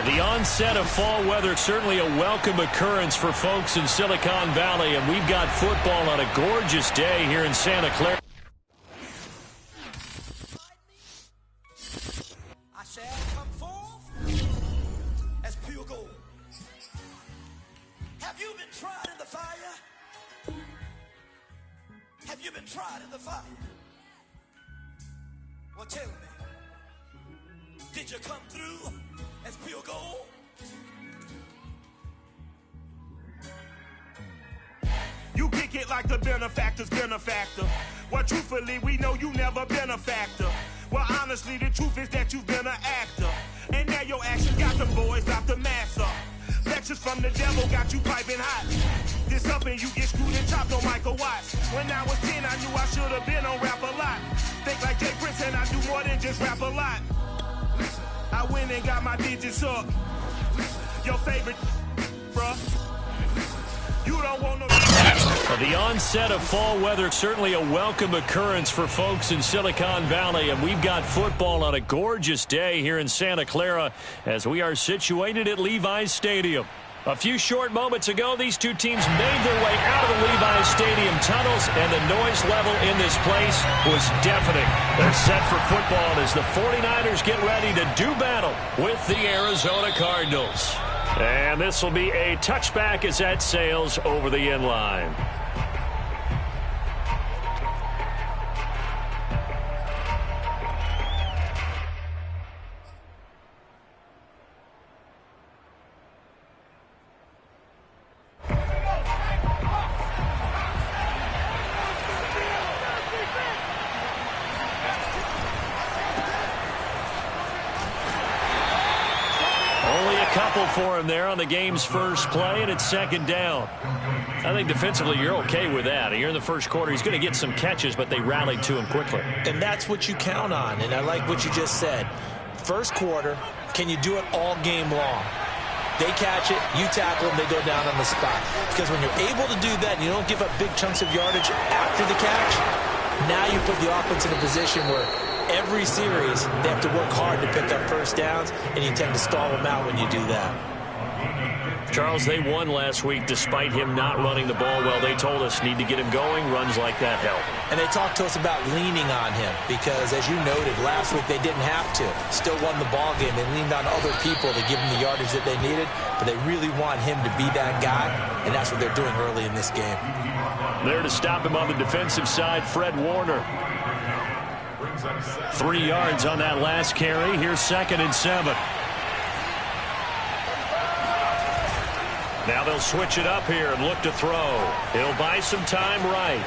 The onset of fall weather, certainly a welcome occurrence for folks in Silicon Valley, and we've got football on a gorgeous day here in Santa Clara. I shall come forth as pure gold. Have you been tried in the fire? Have you been tried in the fire? Well, tell me, did you come through as pure gold? You kick it like the benefactor's benefactor. Well, truthfully, we know you never been a factor. Well, honestly, the truth is that you've been an actor. And now your actions got them boys about to mass up. Lectures from the devil got you piping hot. This up and you get screwed and chopped on Michael Watts. When I was 10, I knew I should have been on Rap a Lot. Think like Jay Prince and I do more than just rap a lot. I went and got my digits up. Your favorite, bruh. You don't want no. The onset of fall weather, certainly a welcome occurrence for folks in Silicon Valley, and we've got football on a gorgeous day here in Santa Clara as we are situated at Levi's Stadium. A few short moments ago, these two teams made their way out of the Levi's Stadium tunnels, and the noise level in this place was deafening. They're set for football as the 49ers get ready to do battle with the Arizona Cardinals. And this will be a touchback as that sails over the end line. For him there on the game's first play, and it's second down. I think defensively you're okay with that. Here in the first quarter, he's going to get some catches, but they rallied to him quickly. And that's what you count on, and I like what you just said. First quarter, can you do it all game long? They catch it, you tackle them, they go down on the spot. Because when you're able to do that and you don't give up big chunks of yardage after the catch, now you put the offense in a position where every series, they have to work hard to pick up first downs, and you tend to stall them out when you do that. Charles, they won last week despite him not running the ball well. They told us need to get him going. Runs like that help. And they talked to us about leaning on him because, as you noted, last week they didn't have to. Still won the ball game. They leaned on other people to give them the yardage that they needed, but they really want him to be that guy, and that's what they're doing early in this game. There to stop him on the defensive side, Fred Warner. 3 yards on that last carry. Here's 2nd and 7. Now they'll switch it up here and look to throw. He'll buy some time right.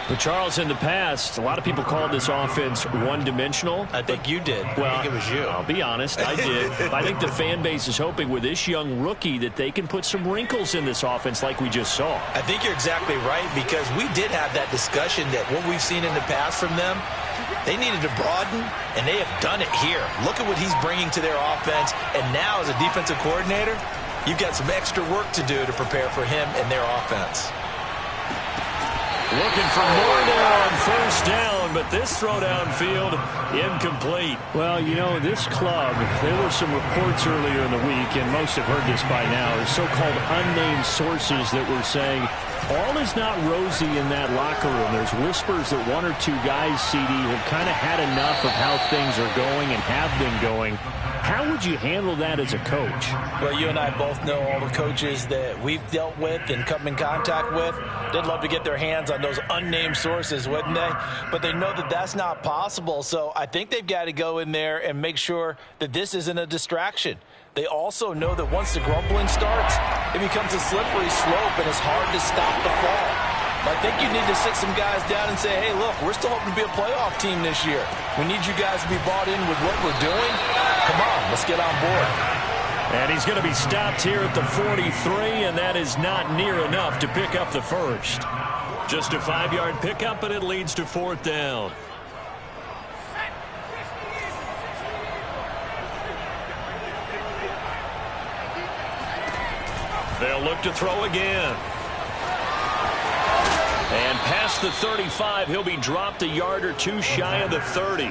But Charles, in the past, a lot of people called this offense one-dimensional. I think you did. Well, I think it was you. I'll be honest, I did. I think the fan base is hoping with this young rookie that they can put some wrinkles in this offense like we just saw. I think you're exactly right because we did have that discussion that what we've seen in the past from them, they needed to broaden, and they have done it here. Look at what he's bringing to their offense, and now as a defensive coordinator, you've got some extra work to do to prepare for him and their offense. Looking for more there on first down, but this throw downfield incomplete. Well, you know, this club, there were some reports earlier in the week, and most have heard this by now, so-called unnamed sources that were saying all is not rosy in that locker room. There's whispers that one or two guys, CD, have kind of had enough of how things are going and have been going. How would you handle that as a coach? Well, you and I both know all the coaches that we've dealt with and come in contact with. They'd love to get their hands on those unnamed sources, wouldn't they? But they know that that's not possible. So I think they've got to go in there and make sure that this isn't a distraction. They also know that once the grumbling starts, it becomes a slippery slope and it's hard to stop the fall. I think you need to sit some guys down and say, hey, look, we're still hoping to be a playoff team this year. We need you guys to be bought in with what we're doing. Come on, let's get on board. And he's going to be stopped here at the 43, and that is not near enough to pick up the first. Just a 5-yard pickup, and it leads to 4th down. They'll look to throw again. And past the 35, he'll be dropped a yard or two shy of the 30.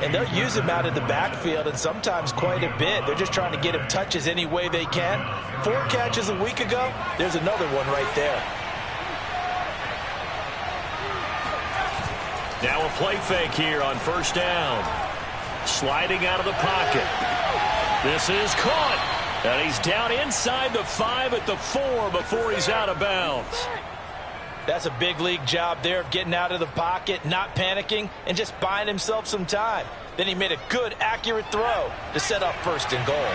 And they'll use him out in the backfield, and sometimes quite a bit. They're just trying to get him touches any way they can. 4 catches a week ago. There's another one right there. Now a play fake here on 1st down. Sliding out of the pocket. This is caught. And he's down inside the 5 at the 4 before he's out of bounds. That's a big league job there of getting out of the pocket, not panicking, and just buying himself some time. Then he made a good, accurate throw to set up 1st and goal.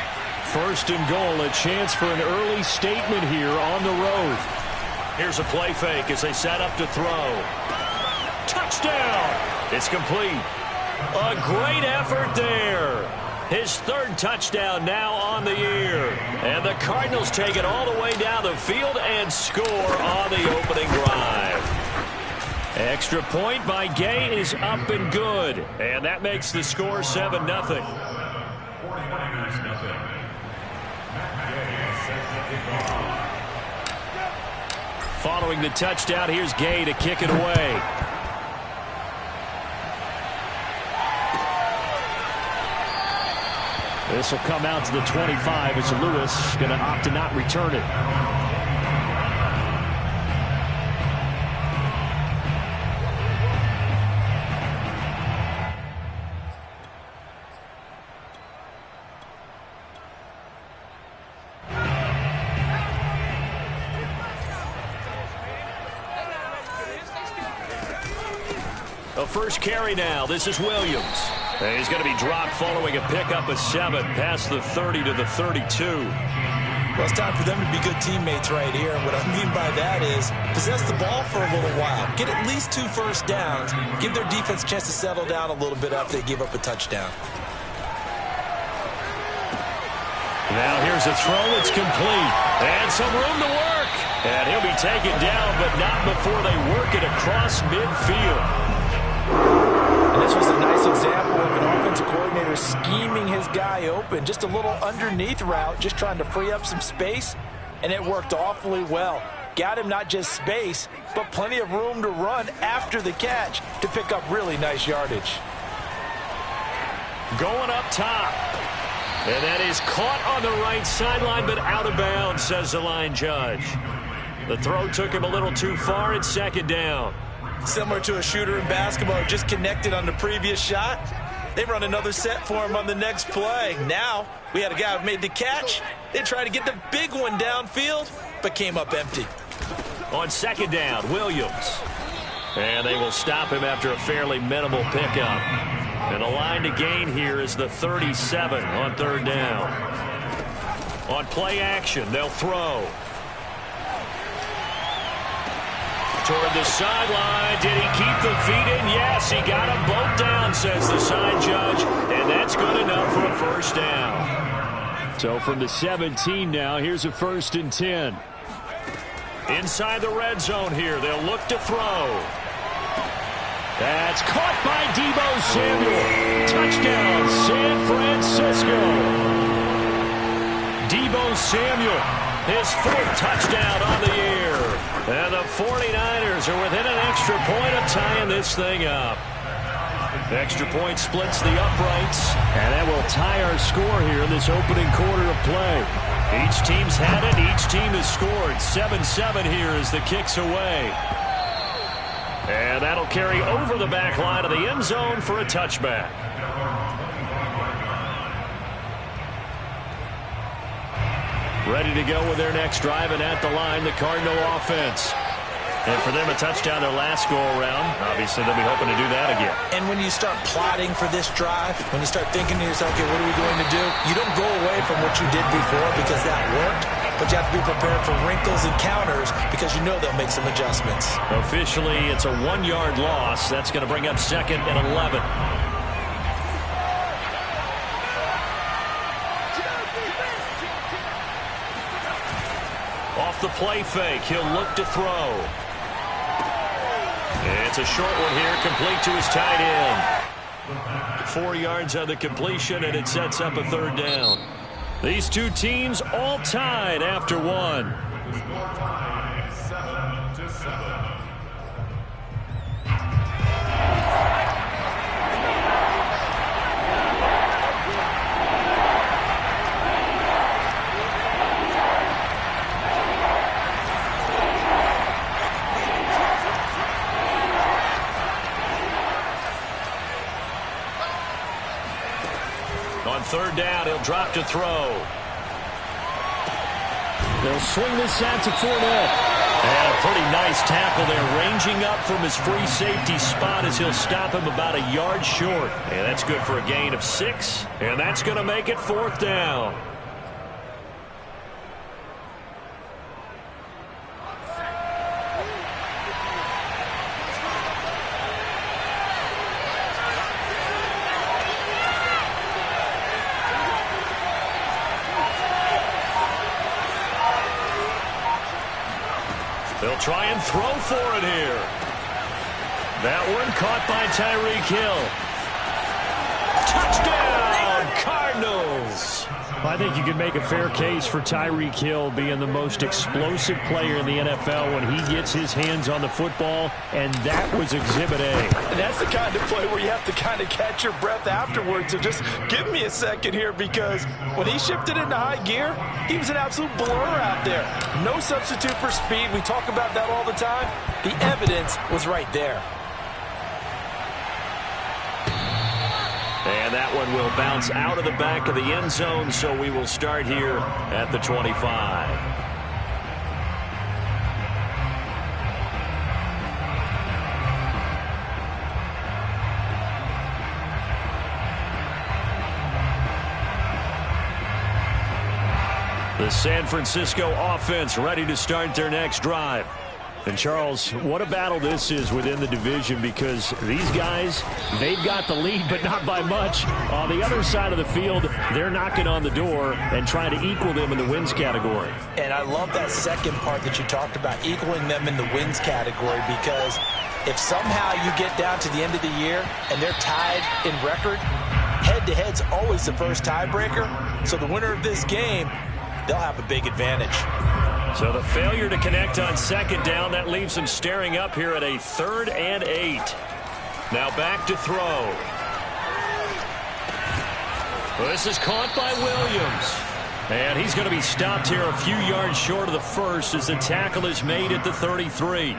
1st and goal, a chance for an early statement here on the road. Here's a play fake as they set up to throw. Touchdown! It's complete. A great effort there. His 3rd touchdown now on the year. And the Cardinals take it all the way down the field and score on the opening drive. Extra point by Gay is up and good. And that makes the score 7-0. Following the touchdown, here's Gay to kick it away. This will come out to the 25 as Lewis going to opt to not return it. A first carry now. This is Williams. And he's going to be dropped following a pickup of 7 past the 30 to the 32. Well, it's time for them to be good teammates right here. And what I mean by that is possess the ball for a little while. Get at least 2 first downs. Give their defense a chance to settle down a little bit after they give up a touchdown. Now here's a throw. It's complete. And some room to work. And he'll be taken down, but not before they work it across midfield. And this was a nice example of an offensive coordinator scheming his guy open. Just a little underneath route, just trying to free up some space, and it worked awfully well. Got him not just space, but plenty of room to run after the catch to pick up really nice yardage. Going up top. And that is caught on the right sideline, but out of bounds, says the line judge. The throw took him a little too far. It's 2nd down. Similar to a shooter in basketball, just connected on the previous shot. They run another set for him on the next play. Now, we had a guy who made the catch. They tried to get the big one downfield, but came up empty. On 2nd down, Williams. And they will stop him after a fairly minimal pickup. And the line to gain here is the 37 on 3rd down. On play action, they'll throw. Toward the sideline. Did he keep the feet in? Yes, he got them both down, says the side judge. And that's good enough for a 1st down. So from the 17 now, here's a 1st and 10. Inside the red zone here. They'll look to throw. That's caught by Deebo Samuel. Touchdown, San Francisco. Deebo Samuel, his 4th touchdown on the year. And the 49ers are within an extra point of tying this thing up. Extra point splits the uprights, and that will tie our score here in this opening quarter of play. Each team's had it. Each team has scored. 7-7 here as the kick's away. And that'll carry over the back line of the end zone for a touchback. Ready to go with their next drive, and at the line, the Cardinal offense. And for them, a touchdown their last go-around. Obviously, they'll be hoping to do that again. And when you start plotting for this drive, when you start thinking to yourself, okay, what are we going to do? You don't go away from what you did before because that worked, but you have to be prepared for wrinkles and counters because you know they'll make some adjustments. Officially, it's a 1-yard loss. That's going to bring up 2nd and 11. off the play fake. He'll look to throw. It's a short one here, complete to his tight end. 4 yards on the completion, and it sets up a third down. These two teams all tied after one. On third down, he'll drop to throw. They'll swing this out to Fournette. And a pretty nice tackle there, ranging up from his free safety spot as he'll stop him about a yard short. And that's good for a gain of 6. And that's going to make it fourth down. They'll try and throw for it here. That one caught by Tyreek Hill. Touchdown, Cardinals. I think you can make a fair case for Tyreek Hill being the most explosive player in the NFL when he gets his hands on the football, and that was Exhibit A. And that's the kind of play where you have to kind of catch your breath afterwards. So just give me a second here, because when he shifted into high gear, he was an absolute blur out there. No substitute for speed. We talk about that all the time. The evidence was right there. And that one will bounce out of the back of the end zone, so we will start here at the 25. The San Francisco offense ready to start their next drive. And, Charles, what a battle this is within the division, because these guys, they've got the lead, but not by much. On the other side of the field, they're knocking on the door and trying to equal them in the wins category. And I love that second part that you talked about, equaling them in the wins category, because if somehow you get down to the end of the year and they're tied in record, head-to-head's always the first tiebreaker. So the winner of this game, they'll have a big advantage. So the failure to connect on second down, that leaves them staring up here at a 3rd and 8. Now back to throw. This is caught by Williams. And he's going to be stopped here a few yards short of the first as the tackle is made at the 33.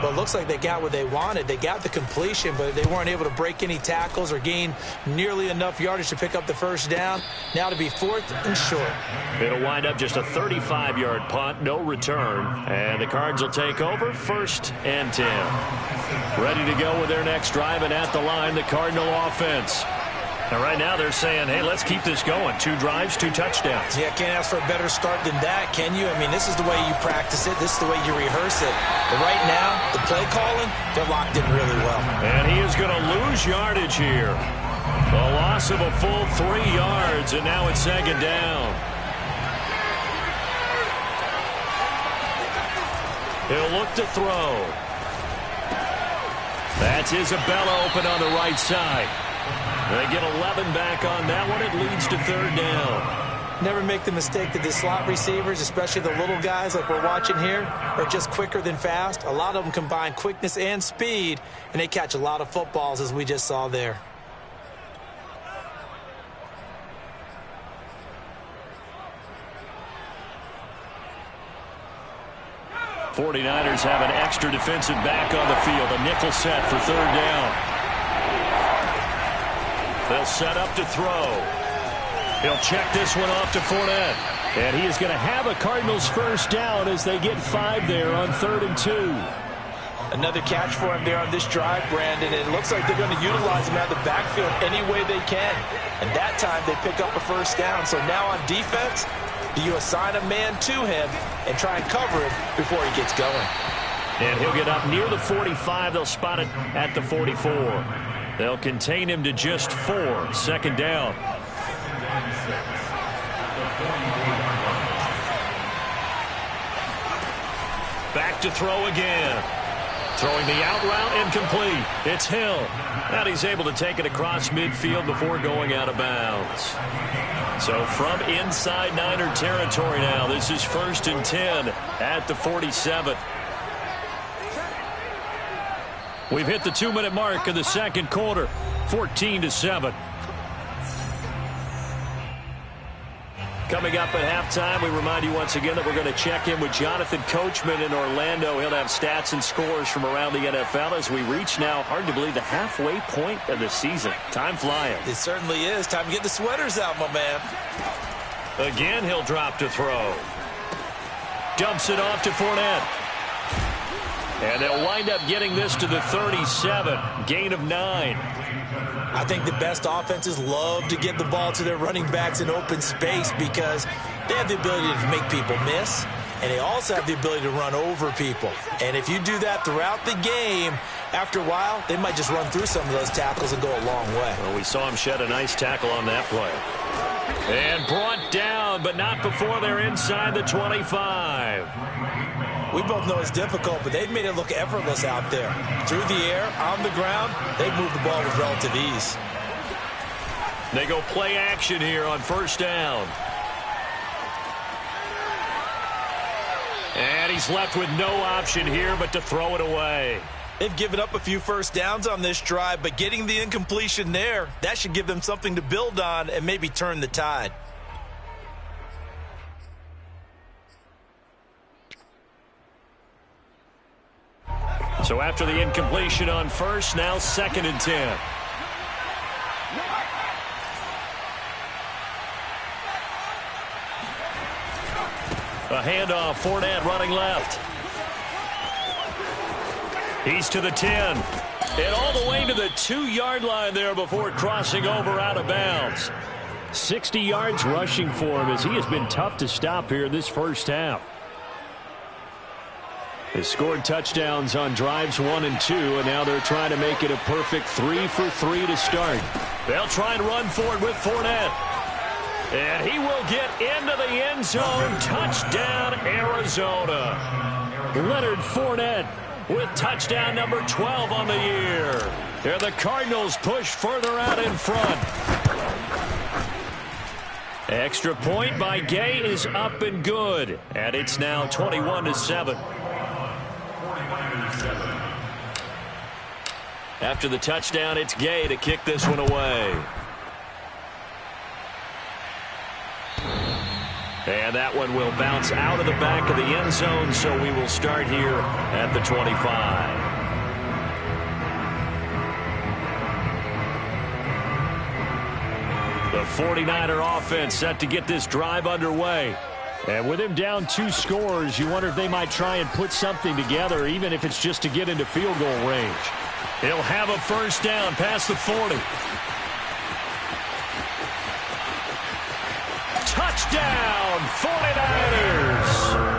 Well, it looks like they got what they wanted. They got the completion, but they weren't able to break any tackles or gain nearly enough yardage to pick up the first down. Now to be 4th and short. It'll wind up just a 35-yard punt, no return. And the Cards will take over 1st and 10. Ready to go with their next drive, and at the line, the Cardinal offense. And right now they're saying, hey, let's keep this going. 2 drives, 2 touchdowns. Yeah, can't ask for a better start than that, can you? I mean, this is the way you practice it. This is the way you rehearse it. But right now, the play calling, they're locked in really well. And he is going to lose yardage here. A loss of a full 3 yards, and now it's 2nd down. He'll look to throw. That's Isabella open on the right side. They get 11 back on that one. It leads to 3rd down. Never make the mistake that the slot receivers, especially the little guys like we're watching here, are just quicker than fast. A lot of them combine quickness and speed, and they catch a lot of footballs, as we just saw there. '49ers have an extra defensive back on the field. A nickel set for 3rd down. They'll set up to throw. He'll check this one off to Fournette. And he is going to have a Cardinals first down as they get 5 there on 3rd and 2. Another catch for him there on this drive, Brandon. It looks like they're going to utilize him out of the backfield any way they can. And that time they pick up a first down. So now on defense, do you assign a man to him and try and cover him before he gets going? And he'll get up near the 45. They'll spot it at the 44. They'll contain him to just 4. 2nd down. Back to throw again. Throwing the out route incomplete. It's Hill. And he's able to take it across midfield before going out of bounds. So from inside Niner territory now, this is 1st and 10 at the 47. We've hit the 2-minute mark of the second quarter, 14-7. Coming up at halftime, we remind you once again that we're going to check in with Jonathan Coachman in Orlando. He'll have stats and scores from around the NFL as we reach now, hard to believe, the halfway point of the season. Time flying. It certainly is. Time to get the sweaters out, my man. Again, he'll drop to throw. Dumps it off to Fournette. And they'll wind up getting this to the 37. Gain of 9. I think the best offenses love to get the ball to their running backs in open space because they have the ability to make people miss, and they also have the ability to run over people. And if you do that throughout the game, after a while, they might just run through some of those tackles and go a long way. Well, we saw him shed a nice tackle on that play. And brought down, but not before they're inside the 25. We both know it's difficult, but they've made it look effortless out there. Through the air, on the ground, they've moved the ball with relative ease. They go play action here on 1st down. And he's left with no option here but to throw it away. They've given up a few first downs on this drive, but getting the incompletion there, that should give them something to build on and maybe turn the tide. So after the incompletion on 1st, now 2nd and 10. A handoff, Fournette running left. He's to the 10. And all the way to the 2-yard line there before crossing over out of bounds. 60 yards rushing for him as he has been tough to stop here in this first half. They scored touchdowns on drives 1 and 2, and now they're trying to make it a perfect 3 for 3 to start. They'll try and run for it with Fournette. And he will get into the end zone. Touchdown, Arizona. Leonard Fournette with touchdown number 12 on the year. Here the Cardinals push further out in front. Extra point by Gay is up and good. And it's now 21-7. After the touchdown, it's Gay to kick this one away. And that one will bounce out of the back of the end zone, so we will start here at the 25. The 49er offense set to get this drive underway. And with him down 2 scores, you wonder if they might try and put something together, even if it's just to get into field goal range. He'll have a first down past the 40. Touchdown, 49ers!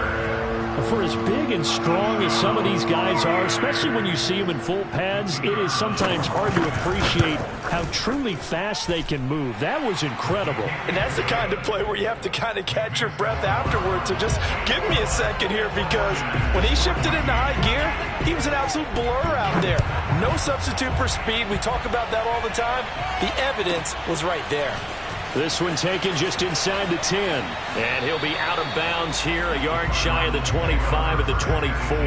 For as big and strong as some of these guys are, especially when you see them in full pads, it is sometimes hard to appreciate how truly fast they can move. That was incredible. And that's the kind of play where you have to kind of catch your breath afterwards. So just give me a second here, because when he shifted into high gear, he was an absolute blur out there. No substitute for speed. We talk about that all the time. The evidence was right there. This one taken just inside the 10. And he'll be out of bounds here, a yard shy of the 25 at the 24.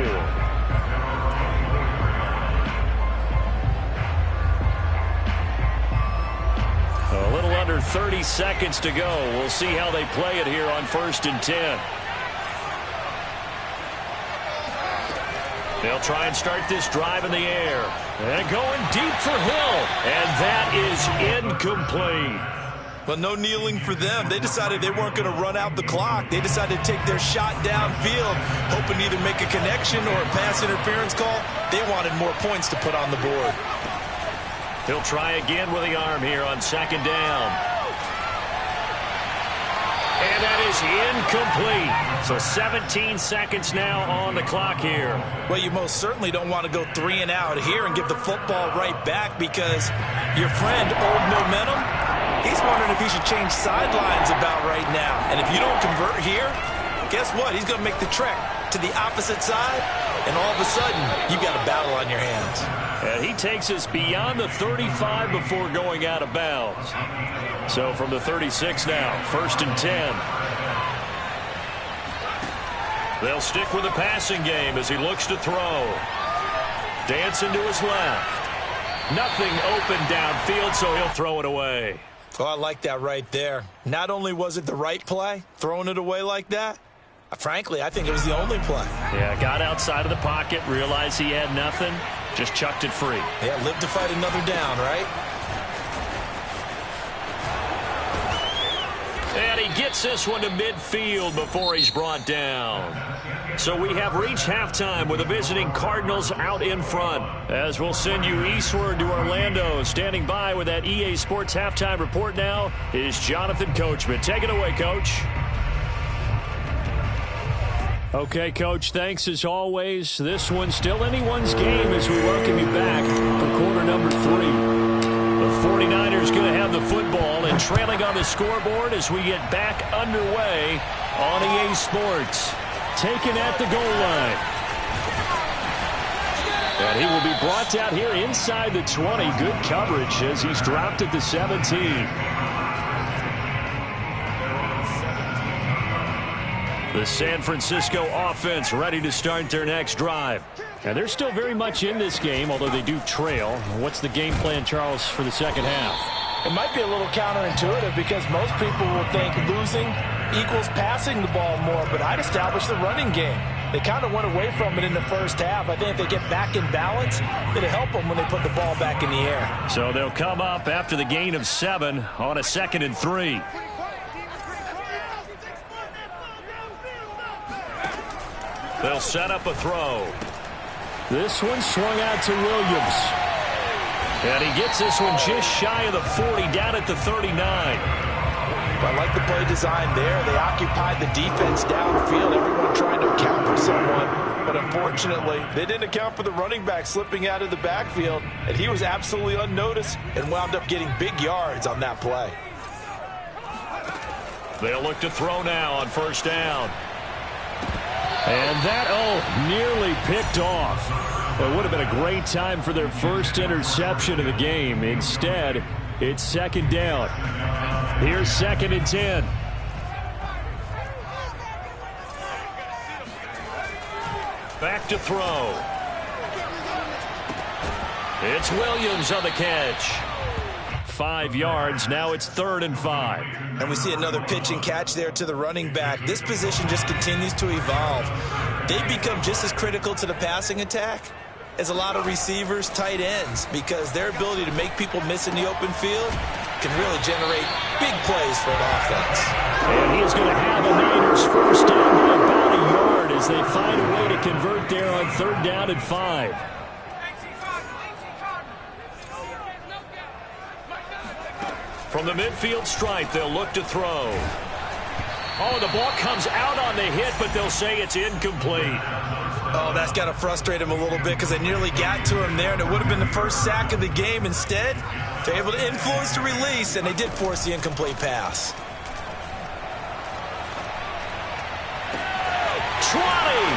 A little under 30 seconds to go. We'll see how they play it here on 1st and 10. They'll try and start this drive in the air. And going deep for Hill. And that is incomplete. Well, no kneeling for them. They decided they weren't going to run out the clock. They decided to take their shot downfield, hoping to either make a connection or a pass interference call. They wanted more points to put on the board. He'll try again with the arm here on 2nd down. And that is incomplete. So 17 seconds now on the clock here. Well, you most certainly don't want to go 3 and out here and give the football right back, because your friend, Old Momentum, he's wondering if he should change sidelines about right now. And if you don't convert here, guess what? He's going to make the trek to the opposite side, and all of a sudden, you've got a battle on your hands. And he takes us beyond the 35 before going out of bounds. So from the 36 now, 1st and 10. They'll stick with the passing game as he looks to throw. Dancing to his left. Nothing open downfield, so he'll throw it away. Oh, I like that right there. Not only was it the right play, throwing it away like that, frankly, I think it was the only play. Yeah, got outside of the pocket, realized he had nothing, just chucked it free. Yeah, live to fight another down, right? And he gets this one to midfield before he's brought down. So we have reached halftime with the visiting Cardinals out in front. As we'll send you eastward to Orlando. Standing by with that EA Sports halftime report now is Jonathan Coachman. Take it away, Coach. Okay, Coach, thanks as always. This one's still anyone's game as we welcome you back for quarter number 3. The 49ers going to have the football and trailing on the scoreboard as we get back underway on EA Sports. Taken at the goal line. And he will be brought out here inside the 20. Good coverage as he's dropped at the 17. The San Francisco offense ready to start their next drive. And they're still very much in this game, although they do trail. What's the game plan, Charles, for the second half? It might be a little counterintuitive because most people will think losing equals passing the ball more, but I'd establish the running game. They kind of went away from it in the first half. I think if they get back in balance, it'll help them when they put the ball back in the air. So they'll come up after the gain of 7 on a 2nd and 3. They'll set up a throw. This one swung out to Williams. And he gets this one just shy of the 40, down at the 39. I like the play design there. They occupied the defense downfield, everyone trying to account for someone. But unfortunately, they didn't account for the running back slipping out of the backfield. And he was absolutely unnoticed and wound up getting big yards on that play. They'll look to throw now on 1st down. And that, nearly picked off. It would have been a great time for their first interception of the game. Instead, it's 2nd down. Here's 2nd and 10. Back to throw. It's Williams on the catch. 5 yards. Now it's 3rd and 5. And we see another pitch and catch there to the running back. This position just continues to evolve. They become just as critical to the passing attack as a lot of receivers, tight ends, because their ability to make people miss in the open field can really generate big plays for an offense. And he is going to have a Niners first down by about a yard as they find a way to convert there on 3rd down and 5. From the midfield stripe, they'll look to throw. Oh, the ball comes out on the hit, but they'll say it's incomplete. Oh, that's got to frustrate him a little bit because they nearly got to him there, and it would have been the first sack of the game. Instead, they're able to influence the release, and they did force the incomplete pass. Trotty!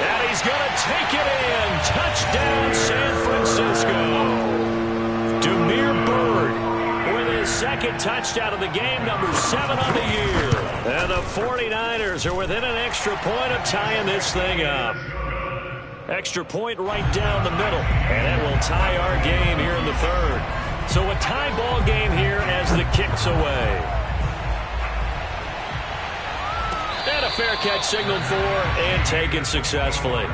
And he's going to take it in. Touchdown, San Francisco. Demir Bird with his 2nd touchdown of the game, number 7 on the year. And the 49ers are within an extra point of tying this thing up. Extra point right down the middle. And that will tie our game here in the 3rd. So a tie ball game here as the kick's away. And a fair catch signaled for and taken successfully.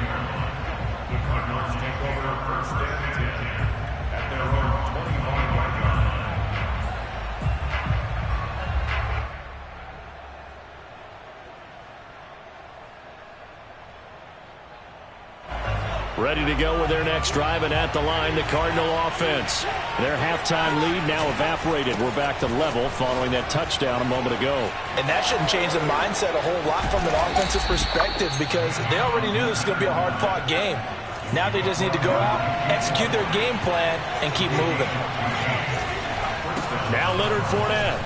Ready to go with their next drive, and at the line, the Cardinal offense. Their halftime lead now evaporated. We're back to level following that touchdown a moment ago. And that shouldn't change the mindset a whole lot from an offensive perspective because they already knew this was going to be a hard-fought game. Now they just need to go out, execute their game plan, and keep moving. Now Leonard Fournette.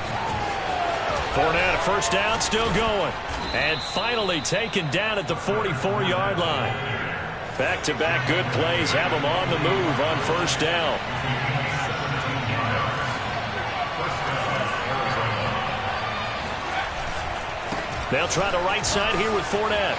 Fournette, first down, still going. And finally taken down at the 44-yard line. Back-to-back good plays have them on the move on first down. They'll try the right side here with Fournette.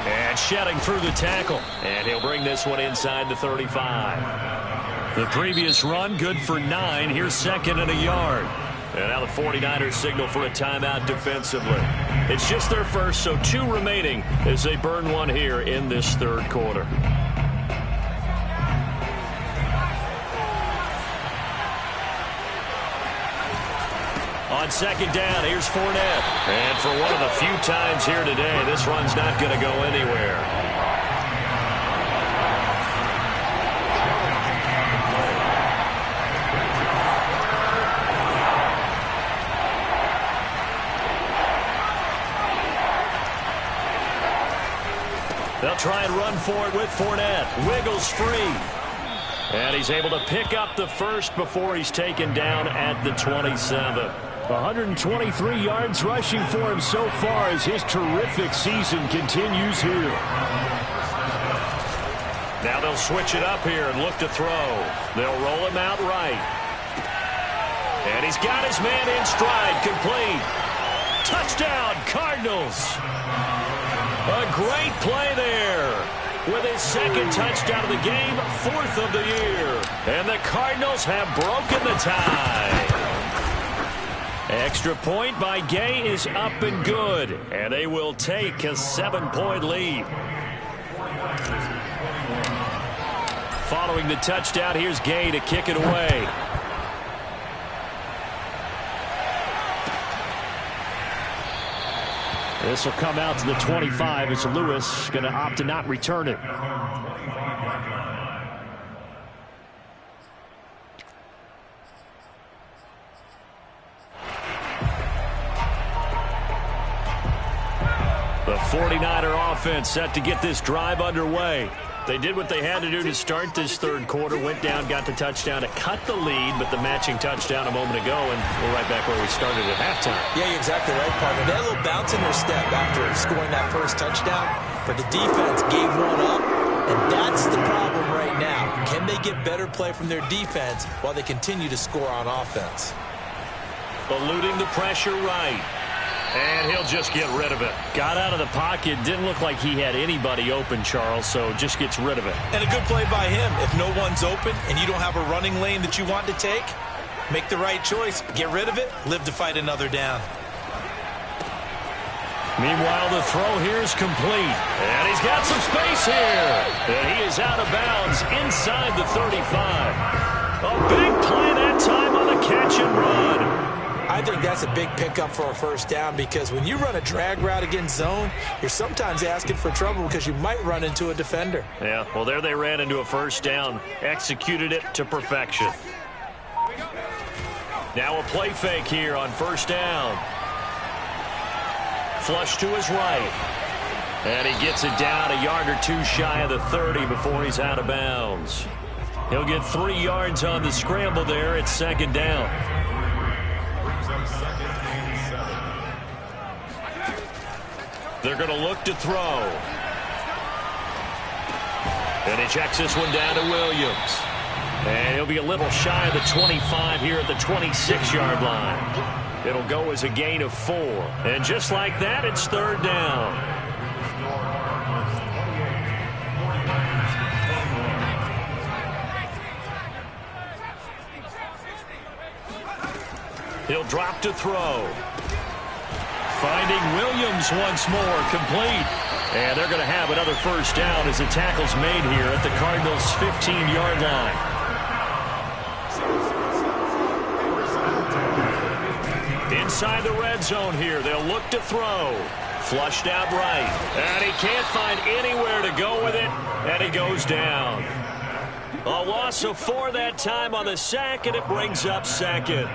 And shedding through the tackle. And he'll bring this one inside the 35. The previous run good for 9. Here's second and a yard. And now the 49ers signal for a timeout defensively. It's just their first, so 2 remaining as they burn one here in this third quarter. On second down, here's Fournette. And for one of the few times here today, this run's not going to go anywhere. They'll try and run for it with Fournette. Wiggles free. And he's able to pick up the first before he's taken down at the 27. 123 yards rushing for him so far as his terrific season continues here. Now they'll switch it up here and look to throw. They'll roll him out right. And he's got his man in stride, complete. Touchdown, Cardinals. A great play there with his second touchdown of the game, 4th of the year. And the Cardinals have broken the tie. Extra point by Gay is up and good. And they will take a 7-point lead. Following the touchdown, here's Gay to kick it away. This will come out to the 25 as Lewis going to opt to not return it. The 49er offense set to get this drive underway. They did what they had to do to start this third quarter, went down, got the touchdown to cut the lead, but the matching touchdown a moment ago, and we're right back where we started at halftime. Yeah, you're exactly right, partner. They had a little bounce in their step after scoring that first touchdown, but the defense gave one up, and that's the problem right now. Can they get better play from their defense while they continue to score on offense? Eluding the pressure right. And he'll just get rid of it. Got out of the pocket. Didn't look like he had anybody open, Charles, so just gets rid of it. And a good play by him. If no one's open and you don't have a running lane that you want to take, make the right choice. Get rid of it. Live to fight another down. Meanwhile, the throw here is complete. And he's got some space here. And he is out of bounds inside the 35. A big play that time on the catch and run. I think that's a big pickup for a first down because when you run a drag route against zone, you're sometimes asking for trouble because you might run into a defender. Yeah, well, there they ran into a first down, executed it to perfection. Now a play fake here on first down. Flush to his right. And he gets it down a yard or two shy of the 30 before he's out of bounds. He'll get 3 yards on the scramble there. It's second down. They're going to look to throw. And he checks this one down to Williams. And he'll be a little shy of the 25 here at the 26-yard line. It'll go as a gain of 4. And just like that, it's third down. He'll drop to throw. Finding Williams once more, complete. And they're going to have another first down as the tackle's made here at the Cardinals' 15-yard line. Inside the red zone here, they'll look to throw. Flushed out right. And he can't find anywhere to go with it, and he goes down. A loss of 4 that time on the sack, and it brings up second.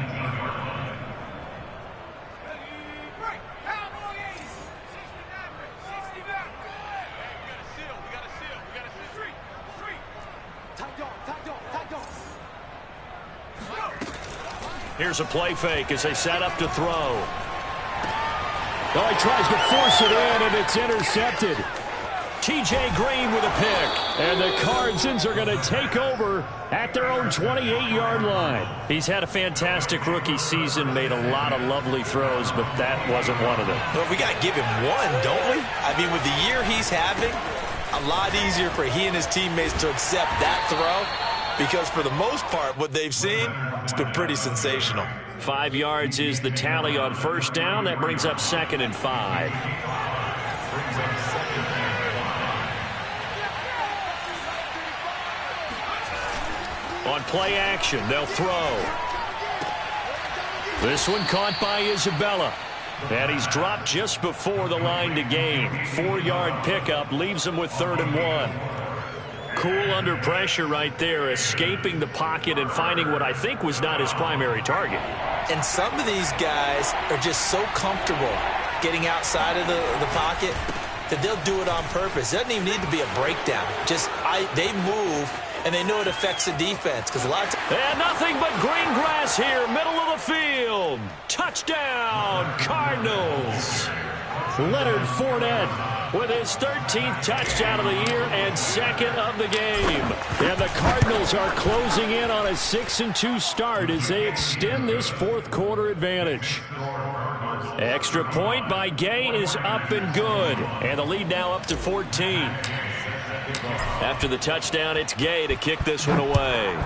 Here's a play fake as they set up to throw. Oh, he tries to force it in, and it's intercepted. T.J. Green with a pick. And the Cardinals are going to take over at their own 28-yard line. He's had a fantastic rookie season, made a lot of lovely throws, but that wasn't one of them. Well, we got to give him one, don't we? I mean, with the year he's having, a lot easier for he and his teammates to accept that throw, because for the most part, what they've seen, it's been pretty sensational. 5 yards is the tally on first down. That brings up 2nd and 5. On play action, they'll throw. This one caught by Isabella. And he's dropped just before the line to gain. 4-yard pickup leaves him with 3rd and 1. Cool under pressure right there, escaping the pocket and finding what I think was not his primary target. And some of these guys are just so comfortable getting outside of the pocket that they'll do it on purpose. It doesn't even need to be a breakdown. They move, and they know it affects the defense. Because a lot of times. And nothing but green grass here, middle of the field. Touchdown, Cardinals. Leonard Fournette with his 13th touchdown of the year and 2nd of the game. And the Cardinals are closing in on a 6-2 start as they extend this fourth quarter advantage. Extra point by Gay is up and good. And the lead now up to 14. After the touchdown, it's Gay to kick this one away.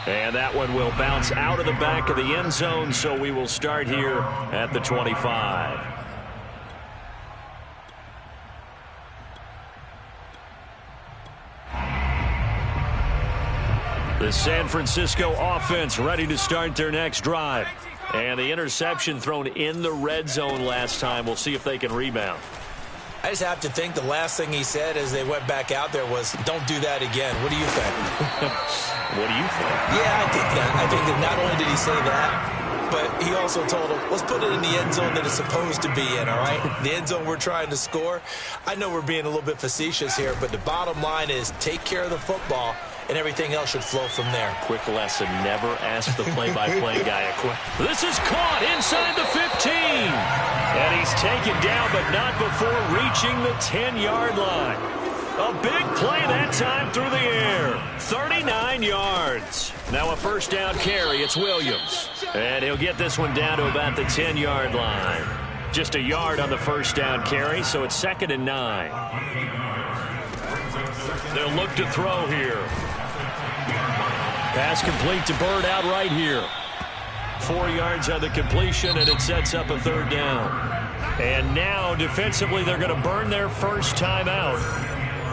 And that one will bounce out of the back of the end zone, so we will start here at the 25. The San Francisco offense ready to start their next drive. And the interception thrown in the red zone last time. We'll see if they can rebound. I just have to think the last thing he said as they went back out there was, don't do that again. What do you think? What do you think? Yeah, I think that. I think that not only did he say that, but he also told him, let's put it in the end zone that it's supposed to be in, all right? The end zone we're trying to score. I know we're being a little bit facetious here, but the bottom line is take care of the football, and everything else should flow from there. Quick lesson, never ask the play-by-play guy a question. This is caught inside the 15. And he's taken down, but not before reaching the 10-yard line. A big play that time through the air. 39 yards. Now a first down carry. It's Williams. And he'll get this one down to about the 10-yard line. Just a yard on the first down carry, so it's 2nd and 9. They'll look to throw here. Pass complete to Bird out right here. 4 yards on the completion, and it sets up a 3rd down. And now, defensively, they're going to burn their first time out.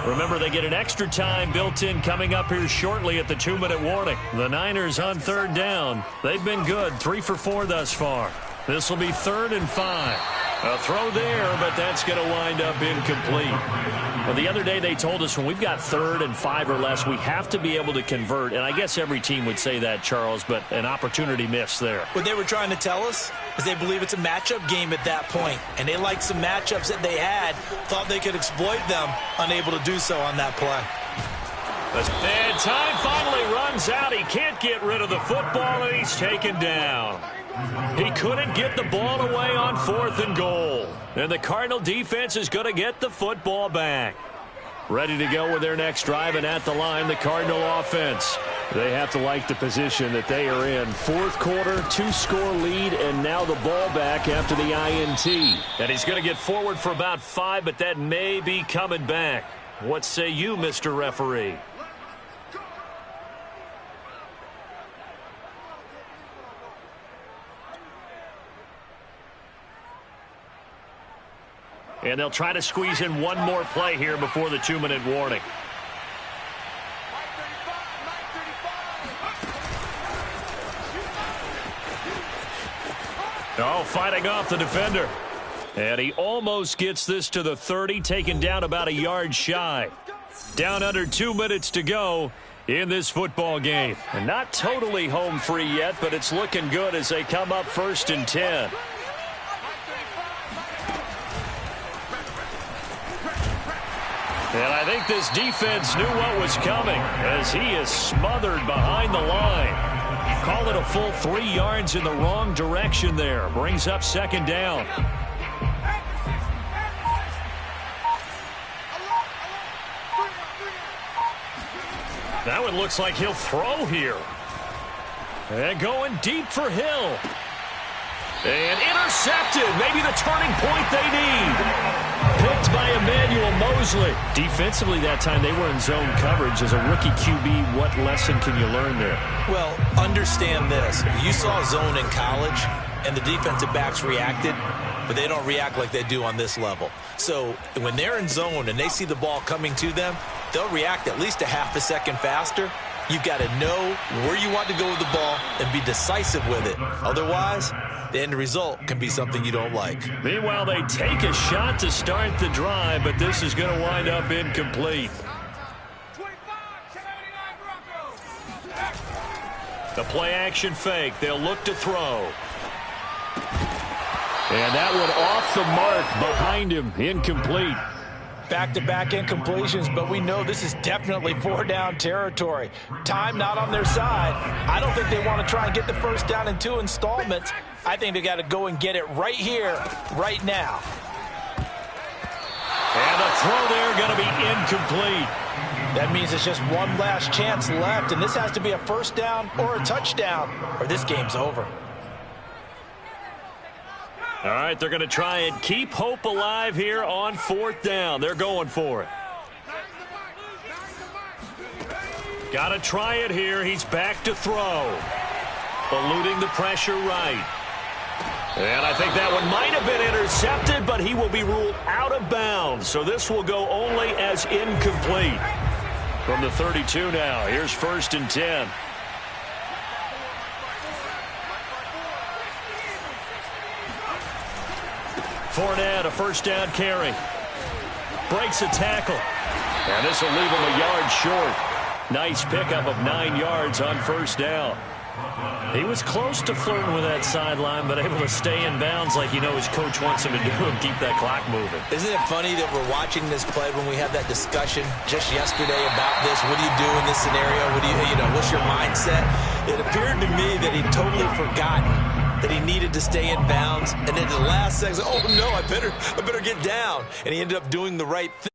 Remember, they get an extra time built in coming up here shortly at the 2-minute warning. The Niners on 3rd down. They've been good, 3 for 4 thus far. This will be 3rd and 5. A throw there, but that's going to wind up incomplete. Well, the other day they told us when we've got 3rd and 5 or less, we have to be able to convert. And I guess every team would say that, Charles, but an opportunity missed there. What they were trying to tell us is they believe it's a matchup game at that point. And they liked some matchups that they had, thought they could exploit them, unable to do so on that play. And time finally runs out. He can't get rid of the football, and he's taken down. He couldn't get the ball away on 4th and goal. And the Cardinal defense is going to get the football back. Ready to go with their next drive, and at the line, the Cardinal offense. They have to like the position that they are in. Fourth quarter, 2-score lead, and now the ball back after the INT. And he's going to get forward for about 5, but that may be coming back. What say you, Mr. Referee? And they'll try to squeeze in one more play here before the 2-minute warning. Oh, fighting off the defender. And he almost gets this to the 30, taken down about a yard shy. Down under 2 minutes to go in this football game. And not totally home free yet, but it's looking good as they come up 1st and 10. And I think this defense knew what was coming as he is smothered behind the line. Call it a full 3 yards in the wrong direction there. Brings up second down. That one looks like he'll throw here. And going deep for Hill. And intercepted. Maybe the turning point they need. Picked by Emmanuel Mosley. Defensively that time they were in zone coverage. As a rookie QB, what lesson can you learn there? Well, understand this. You saw zone in college, and the defensive backs reacted, but they don't react like they do on this level. So when they're in zone and they see the ball coming to them, they'll react at least a half a second faster. You've got to know where you want to go with the ball and be decisive with it. Otherwise, the end result can be something you don't like. Meanwhile, they take a shot to start the drive, but this is going to wind up incomplete. The play-action fake. They'll look to throw. And that one off the mark behind him. Incomplete. Back-to-back incompletions, but we know this is definitely 4-down territory. Time not on their side. I don't think they want to try and get the first down in 2 installments. I think they got to go and get it right here, right now. And the throw there going to be incomplete. That means it's just one last chance left, and this has to be a first down or a touchdown, or this game's over. All right, they're going to try and keep hope alive here on 4th down. They're going for it. Got to try it here. He's back to throw. Eluding the pressure right. And I think that one might have been intercepted, but he will be ruled out of bounds. So this will go only as incomplete. From the 32 now, here's 1st and 10. Fournette, a first down carry. Breaks a tackle. And this will leave him a yard short. Nice pickup of 9 yards on first down. He was close to flirting with that sideline, but able to stay in bounds like you know his coach wants him to do and keep that clock moving. Isn't it funny that we're watching this play when we had that discussion just yesterday about this? What do you do in this scenario? What do you know, what's your mindset? It appeared to me that he'd totally forgotten that he needed to stay in bounds, and then the last second, oh no, I better get down, and he ended up doing the right thing.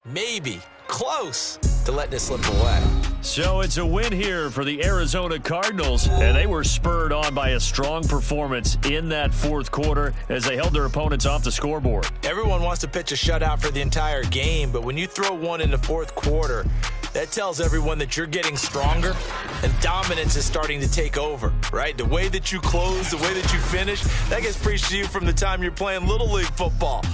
Maybe close to letting it slip away. So it's a win here for the Arizona Cardinals, and they were spurred on by a strong performance in that 4th quarter as they held their opponents off the scoreboard. Everyone wants to pitch a shutout for the entire game, but when you throw one in the 4th quarter, that tells everyone that you're getting stronger and dominance is starting to take over, right? The way that you close, the way that you finish, that gets preached to you from the time you're playing Little League football.